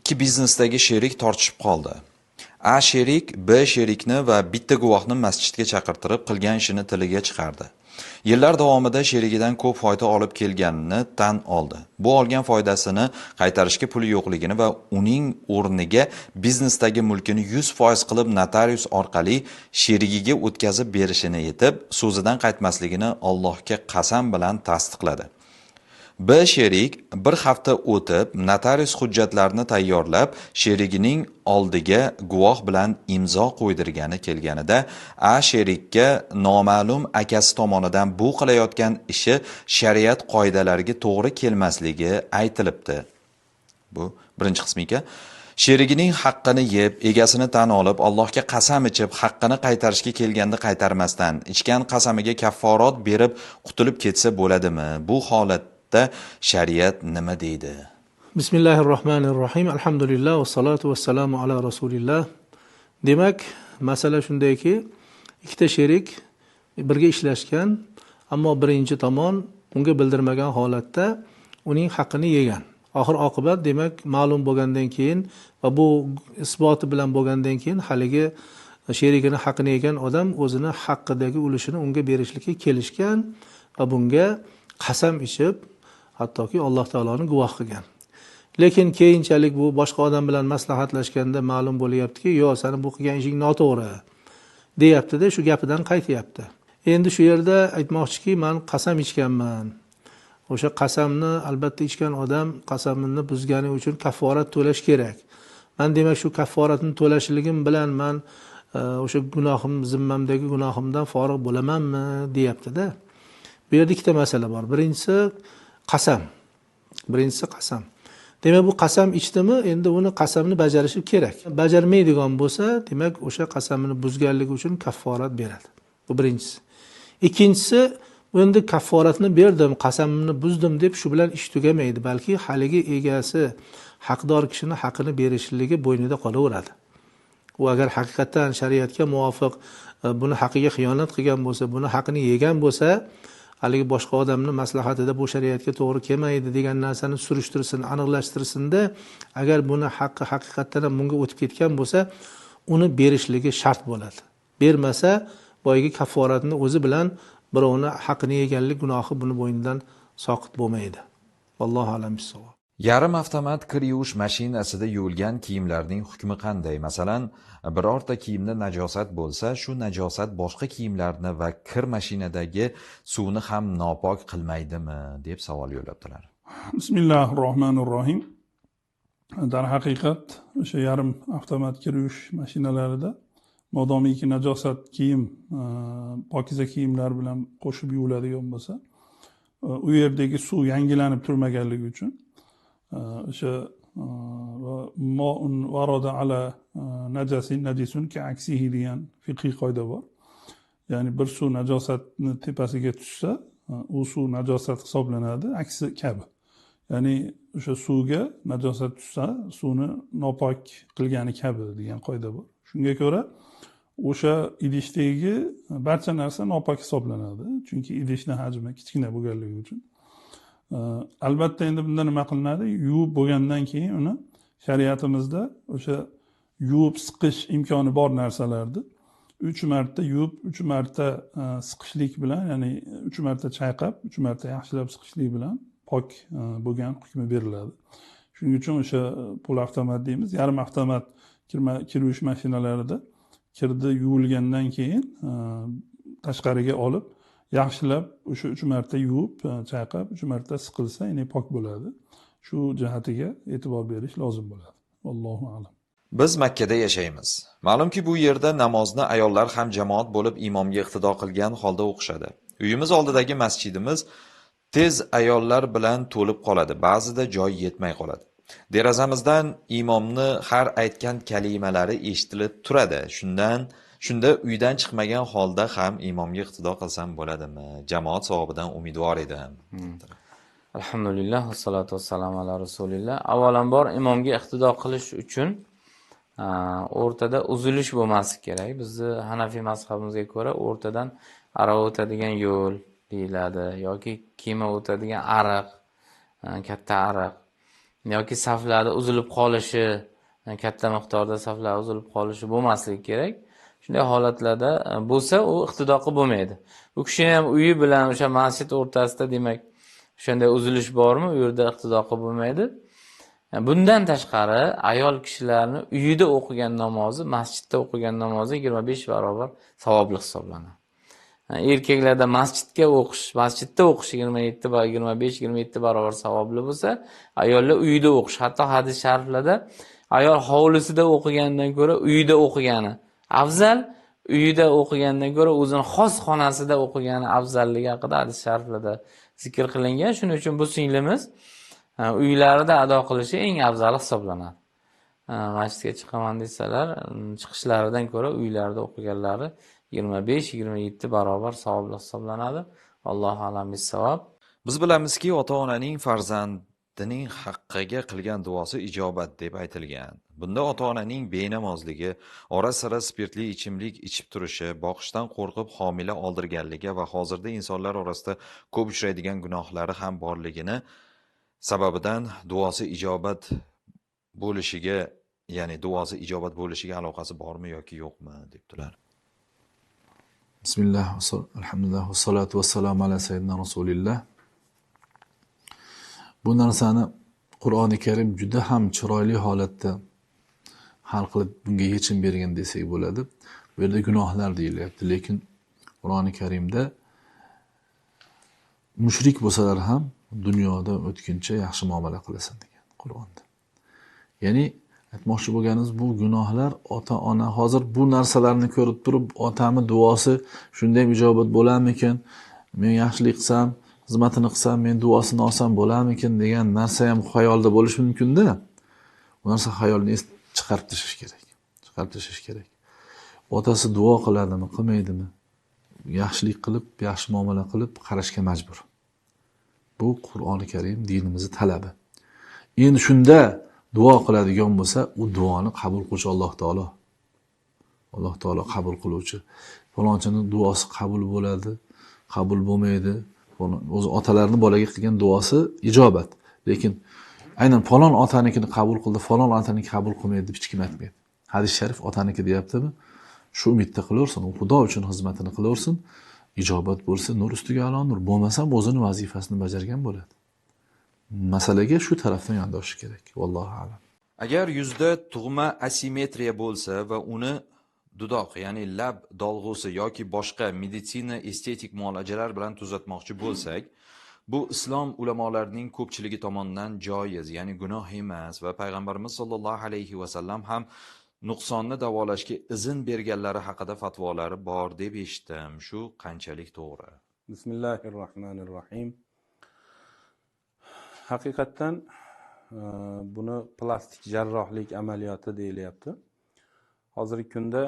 Ikki biznesdagi sherik tortishib qoldi. A sherik B sherikni va bitta guvohni masjidga chaqirtirib qilgan ishini tiliga chiqardi. Yillar davomida sherigidan ko'p foyda olib kelganini tan oldi. Bu olgan foydasini qaytarishga puli yo'qligini va uning o'rniga biznesdagi mulkini 100% qilib notarius orqali sherigiga o'tkazib berishini aytib, so'zidan qaytmasligini Allohga qasam bilan tasdiqladi. B sherik bir hafta o'tib notarius hujjatlarini tayyorlab sherigining oldiga guvoh bilan imzo qo'ydirgani kelganida A sherikka noma'lum akasi tomonidan bu qilayotgan ishi shariat qoidalariga to'g'ri kelmasligi aytilibdi. Bu birinchi qismi ekan. Sherigining haqqini yeb, egasini tan olib, Allohga qasam ichib, haqqini qaytarishga kelganda qaytarmasdan, ichgan qasamiga kafforat berib qutulib ketsa bo'ladimi? Bu holatda shariat nima deydi? Bismillahirrohmanirrohim. Alhamdulillah va salatu vassalamu ala rasulillah. Demak, masala shundayki, ikkita sherik birga ishlashgan, ammo birinchi tomon unga bildirmagan holatda uning haqqini yegan. Oxir oqibat demak ma'lum bo'lgandan keyin va bu isboti bilan bo'lgandan keyin haligi sherigini haqqini yegan odam o'zini haqqidagi ulushini unga berishlikka kelishgan va bunga qasam ichib, hattoki Alloh taoloni guvoh qilgan. Lekin keyinchalik bu boshqa odam bilan maslahatlashganda ma'lum bo'lyaptiki, "Yo'q, seni bu qilgan ishing noto'g'ri" deyapti-da, shu gapidan qaytyapti. Endi shu yerda aytmoqchiki, "Men qasam ichganman. O'sha qasamni albatta ichgan odam qasamini buzgani uchun kafforat to'lash kerak. Men demak shu kafforatni to'lashligim bilan men o'sha gunohim, zimmamdagi gunohimdan forig' bo'lamanmi?" deyapti-da. Bu yerda ikkita masala bor. Birinchisi qasam. Demak, bu qasam ichdimi, endi uni qasamni bajarishi kerak. Bajarmaydigan bo'lsa, demak o'sha qasamini buzganligi uchun kafforat beradi. Bu birinchisi. Ikkinchisi, endi kafforatni berdim, qasamimni buzdim deb shu bilan ish tugamaydi, balki haligi egasi, haqdor kishini haqqini berishligi bo'ynida qolaveradi. U agar haqiqatan shariatga muvofiq buni haqqiga xiyonat qilgan bo'lsa, buni haqqini yegan bo'lsa, haligi boshqa odamni maslahatida bu shariatga to'g'ri kelmaydi degan narsani surishtirsin, aniqlashtirsinda, agar buni haqqi haqiqatan ham bunga o'tib ketgan bo'lsa, uni berishligi shart bo'ladi. Bermasa, boyagi kafforatni o'zi bilan birovni haqqini yeganlik gunohi buni bo'ynidan soqit bo'lmaydi. Allohu a'lam bissavob. Yarim avtomat kir yuvish mashinasida yuvilgan kiyimlarning hukmi qanday? Masalan, birorta kiyimda najosat bo'lsa, shu najosat boshqa kiyimlarni va kir mashinadagi suvni ham nopok qilmaydimi, deb savol yo'llabdilar. Bismillahirrohmanirrohim. Darhaqiqat, o'sha yarim avtomat kir yuvish mashinalarida modomiki najosat kiyim, pokiza kiyimlar bilan qo'shib yuviladigan bo'lsa, u yerdagi suv yangilanib turmaganligi uchun o'sha mo'un varada ala najisun ka aksihi degan fiqhiy qoida bor. Ya'ni bir suv najosatni tepasiga tushsa, u suv najosat hisoblanadi, aksi kabi. Ya'ni o'sha suvga najosat tushsa, suvni nopok qilgani kabi degan qoida bor. Shunga ko'ra o'sha idishdagi barcha narsa nopok hisoblanadi, chunki idishning hajmi kichkina bo'lganligi uchun. Albatta endi bunda nima qilinadi? Yuvib bo'lgandan keyin uni shariatimizda o'sha yuvib siqish imkoni bor narsalarni 3 marta yuvib, 3 marta siqishlik bilan, ya'ni 3 marta chayqab, 3 marta yaxshilab siqishlik bilan pok bo'lgan hukmi beriladi. Shuning uchun o'sha pul avtomat deymiz, yarim avtomat kir yuvish mashinalarida kirdi yuvilgandan keyin tashqariga olib yaxshilab o'sha 3 marta yuvib, chayqab, 3 marta siqilsa, ya'ni pok bo'ladi. Shu jihatiga e'tibor berish lozim bo'ladi. Allohu a'lam. Biz Makkada yashaymiz. Ma'lumki bu yerda namozni ayollar ham jamoat bo'lib imomga iqtido qilgan holda o'qishadi. Uyimiz oldidagi masjidimiz tez ayollar bilan to'lib qoladi. Ba'zida joy yetmay qoladi. Derazamizdan imomni har aytgan kalimalari eshitilib turadi. Shunda uydan chiqmagan holda ham imomga iqtido qilsam bo'ladimi? Jamoat savobidan umidvor edim. Alhamdulillah, vassalatu vassalamu ala rasulillah. Avvalambor imomga iqtido qilish uchun o'rtada uzilish bo'lmasi kerak. Bizni Hanafiy mazhabimizga ko'ra o'rtadan arava o'tadigan yo'l deyiladi yoki kema o'tadigan ariq, katta ariq yoki saflarda uzilib qolishi, katta miqdorda saflar uzilib qolishi bo'lmasligi kerak. Shunday holatlarda bo'lsa, u iqtido qilib bo'lmaydi. Bu kishini ham uyi bilan o'sha masjid o'rtasida, demak, o'shanday uzilish bormi, u yerda iqtido qilib bo'lmaydi. Bundan tashqari, ayol kishilarni uyida o'qigan namozi, masjidda o'qigan namozi 25 barobar savobli hisoblanadi. Erkaklarda masjidda o'qish 25-27 barobar savobli bo'lsa, ayollar uyida o'qish, hatto hadis shariflarda ayol hovlisida o'qigandan ko'ra uyida o'qigani afzal, uyida o'qigandan ko'ra o'zini xos xonasida o'qigani afzalligi haqida hadis shariflarda zikr qilingan. Shuning uchun bu singlimiz uylarida ado qilishi eng afzali hisoblanadi. Masjidga chiqaman desalar, chiqishlaridan ko'ra uylarida o'qiganlari 25-27 barobar savobli hisoblanadi. Allohu a'lam bis-savob. Biz bilamizki, ota-onaning farzandining haqqiga qilgan duosi ijobat deb aytilgan. Bunda ota-onaning benamozligi, ora-sira spirtli ichimlik ichib turishi, boqishdan qo'rqib homila oldirganligi va hozirda insonlar orasida ko'p uchraydigan gunohlari ham borligini sababidan duosi ijobat bo'lishiga, ya'ni duosi ijobat bo'lishiga aloqasi bormi yoki yo'qmi debdilar. Bismillah, alhamdulillah, vassalatu vassalamu ala sayyidina rasulillah. Bu narsani Qur'oni Karim juda ham chiroyli holatda hal qilib bunga yechim bergan desak bo'ladi. Bu yerda gunohlar deyilyapti, lekin Qur'oni Karimda mushrik bo'lsalar ham dunyoda o'tkincha yaxshi muomala qilasan degan Qur'onda. Ya'ni aytmoqchi bo'lganimiz, bu gunohlar ota-ona hozir bu narsalarni ko'rib turib, otamni duosi shunday ijobat bo'larmikin, men yaxshilik qilsam, xizmatini qilsam, men duosini olsam bo'larmikin degan narsa ham xayolda bo'lishi mumkin-da. Bu narsa xayolni chiqarib tashlash kerak. Chiqarib tashlash kerak. Otasi duo qiladimi, qilmaydimi? Yaxshilik qilib, yaxshi muomala qilib qarashga majbur. Bu Qur'oni Karim dinimizning talabi. Endi shunda duo qiladigan bo'lsa, u duoni qabul qiluvchi Alloh taolo. Alloh taolo qabul qiluvchi. Falonchining duosi qabul bo'ladi, qabul bo'lmaydi. O'zi otalarning bolaga qilgan duosi ijobat. Lekin aynan falon otanikini qabul qildi, falon otaniki qabul qilmaydi deb hech kim aytmaydi. Hadis sharif otaniki deyaptimi? Shu umidda qilaversin, u Xudo uchun xizmatini qilaversin. Ijobat bo'lsa, nur ustiga alo nur, bo'lmasa o'zining vazifasini bajargan bo'ladi. Masalaga shu tarafdan yondashish kerak. Vallohu a'lam. Agar yuzda tug'ma asimetriya bo'lsa va uni dudoq, ya'ni lab dolg'usi yoki boshqa meditsina estetik muolajalar bilan tuzatmoqchi bo'lsak, bu islom ulamolarining ko'pchiligi tomonidan joiz, ya'ni gunoh emas va payg'ambarimiz sollallohu alayhi va sallam ham nuqsonni davolashga izn berganlari haqida fatvolari bor deb eshitdim. Shu qanchalik to'g'ri? Bismillahirrohmanirrohim. Haqiqatdan buni plastik jarrohlik amaliyoti deyilyapti. Hozirgi kunda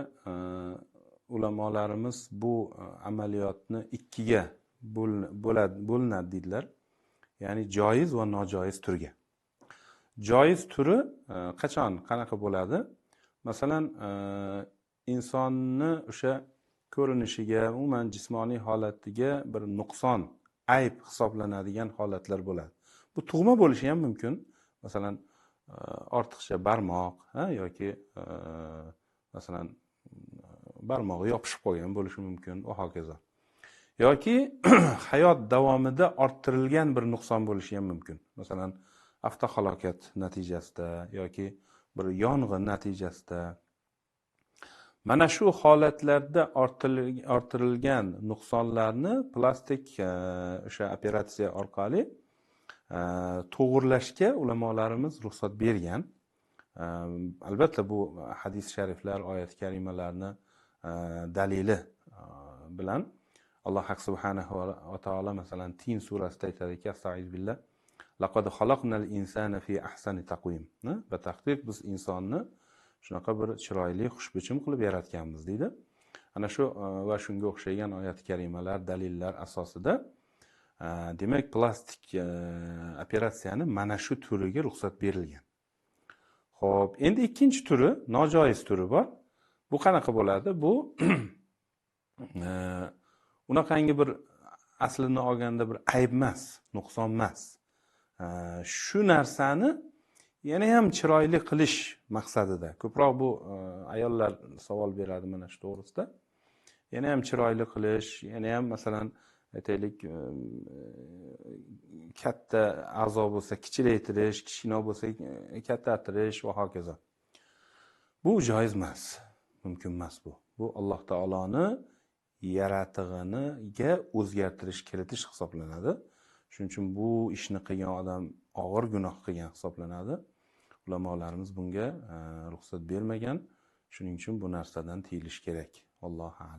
ulamolarimiz bu amaliyotni ikkiga bo'linadi deydilar. Ya'ni joiz va nojoiz turga. Joiz turi qanaqa bo'ladi? Masalan, insonni o'sha ko'rinishiga, umuman jismoniy holatiga bir nuqson, ayb hisoblanadigan holatlar bo'ladi. Bu tug'ma bo'lishi ham mumkin. Masalan, ortiqcha barmoq yoki masalan barmog'i yopishib qolgan bo'lishi mumkin va hokazo. Yoki hayot davomida orttirilgan bir nuqson bo'lishi ham mumkin. Masalan, avtohalokat natijasida yoki bir yong'in natijasida. Mana shu holatlarda orttirilgan nuqsonlarni plastik o'sha operatsiya orqali to'g'irlashga ulamolarimiz ruxsat bergan. Albatta bu hadis shariflar, oyat karimalarni dalili bilan Alloh subhanahu va taolo masalan Tin surasida aytadiki, astag'firullah, laqad xalaqnal insana fi ahsani taqvim. Batahqiq biz insonni shunaqa bir chiroyli, xushbichim qilib yaratganmiz deydi. Ana shu va shunga o'xshagan oyat karimalar, dalillar asosida demak plastik operatsiyani mana shu turiga ruxsat berilgan. Xo'p, endi ikkinchi turi, nojoiz turi bor. Bu qanaqa bo'ladi? Bu unaqangi bir aslini olganda bir ayb emas, nuqson emas. Shu narsani yana ham chiroyli qilish maqsadida ko'proq bu ayollar savol beradi mana shu to'g'risida. Yana ham chiroyli qilish, yana ham masalan aytaylik katta a'zo bo'lsa kichiklaytirish, kichkina bo'lsa kattartirish va hokazo. Bu joiz emas, mumkin emas bu. Bu Alloh taoloni yaratig'iniga o'zgartirish kiritish hisoblanadi. Shuning uchun bu ishni qilgan odam og'ir gunoh qilgan hisoblanadi. Ulamolarimiz bunga ruxsat bermagan. Shuning uchun bu narsadan tiyilish kerak. Allohu a'lam.